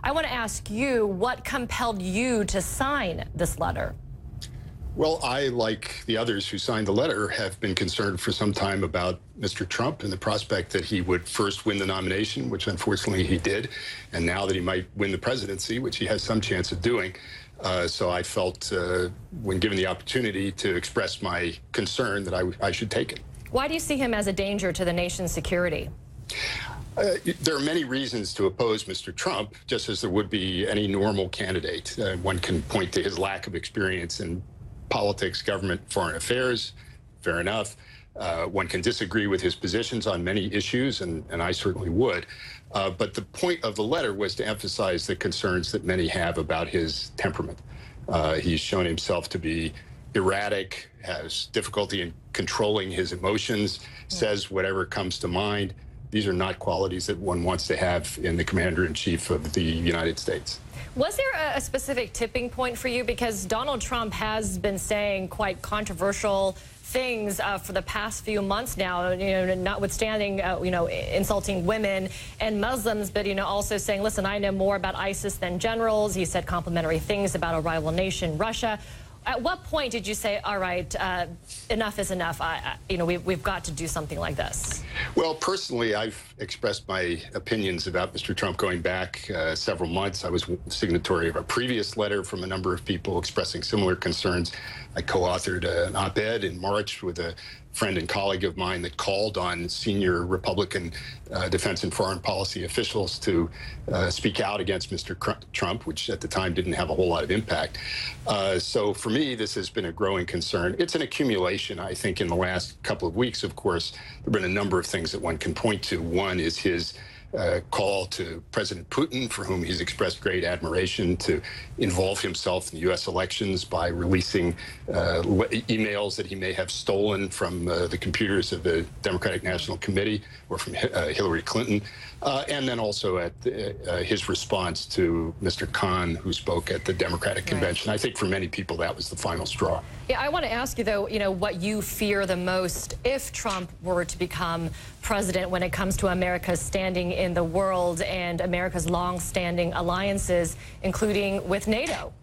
I want to ask you, what compelled you to sign this letter? Well, I, like the others who signed the letter, have been concerned for some time about Mr. Trump and the prospect that he would first win the nomination, which unfortunately he did, and now that he might win the presidency, which he has some chance of doing. So I felt, when given the opportunity to express my concern, that I should take it. Why do you see him as a danger to the nation's security? There are many reasons to oppose Mr. Trump, just as there would be any normal candidate. One can point to his lack of experience in politics, government, foreign affairs. Fair enough. One can disagree with his positions on many issues, and I certainly would. But the point of the letter was to emphasize the concerns that many have about his temperament. He's shown himself to be erratic, has difficulty in controlling his emotions, says whatever comes to mind. These are not qualities that one wants to have in the commander-in-chief of the United States. Was there a specific tipping point for you? Because Donald Trump has been saying quite controversial things for the past few months now, notwithstanding, insulting women and Muslims, but, also saying, listen, I know more about ISIS than generals. He said complimentary things about a rival nation, Russia. At what point did you say, all right, enough is enough? We've got to do something like this? Well, personally, I've expressed my opinions about Mr. Trump going back several months. I was signatory of a previous letter from a number of people expressing similar concerns. I co-authored an op-ed in March with a friend and colleague of mine that called on senior Republican defense and foreign policy officials to speak out against Mr. Trump, which at the time didn't have a whole lot of impact. So for me, this has been a growing concern. It's an accumulation, I think, in the last couple of weeks, of course. There have been a number of things that one can point to. One is his call to President Putin, for whom he's expressed great admiration, to involve himself in the U.S. elections by releasing emails that he may have stolen from the computers of the Democratic National Committee or from Hillary Clinton, and then also at his response to Mr. Khan, who spoke at the Democratic Convention. I think for many people that was the final straw. Yeah, I want to ask you, though, what you fear the most if Trump were to become president when it comes to America's standing in the world and America's long-standing alliances, including with NATO.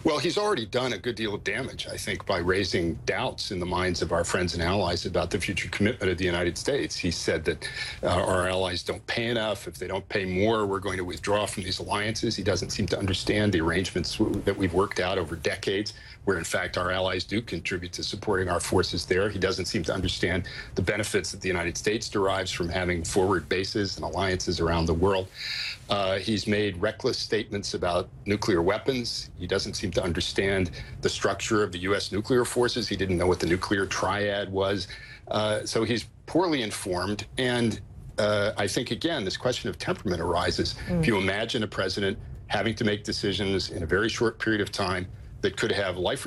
Well, he's already done a good deal of damage, I think, by raising doubts in the minds of our friends and allies about the future commitment of the United States. He said that our allies don't pay enough. If they don't pay more, we're going to withdraw from these alliances. He doesn't seem to understand the arrangements that we've worked out over decades, where, in fact, our allies do contribute to supporting our forces there. He doesn't seem to understand the benefits that the United States derives from having forward bases and alliances around the world. He's made reckless statements about nuclear weapons. He doesn't seem to understand the structure of the U.S. nuclear forces. He didn't know what the nuclear triad was. So he's poorly informed. And I think, again, this question of temperament arises. If you imagine a president having to make decisions in a very short period of time that could have life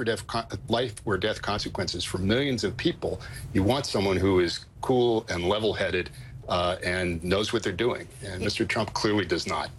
or death consequences for millions of people, you want someone who is cool and level-headed and knows what they're doing. And Mr. Trump clearly does not.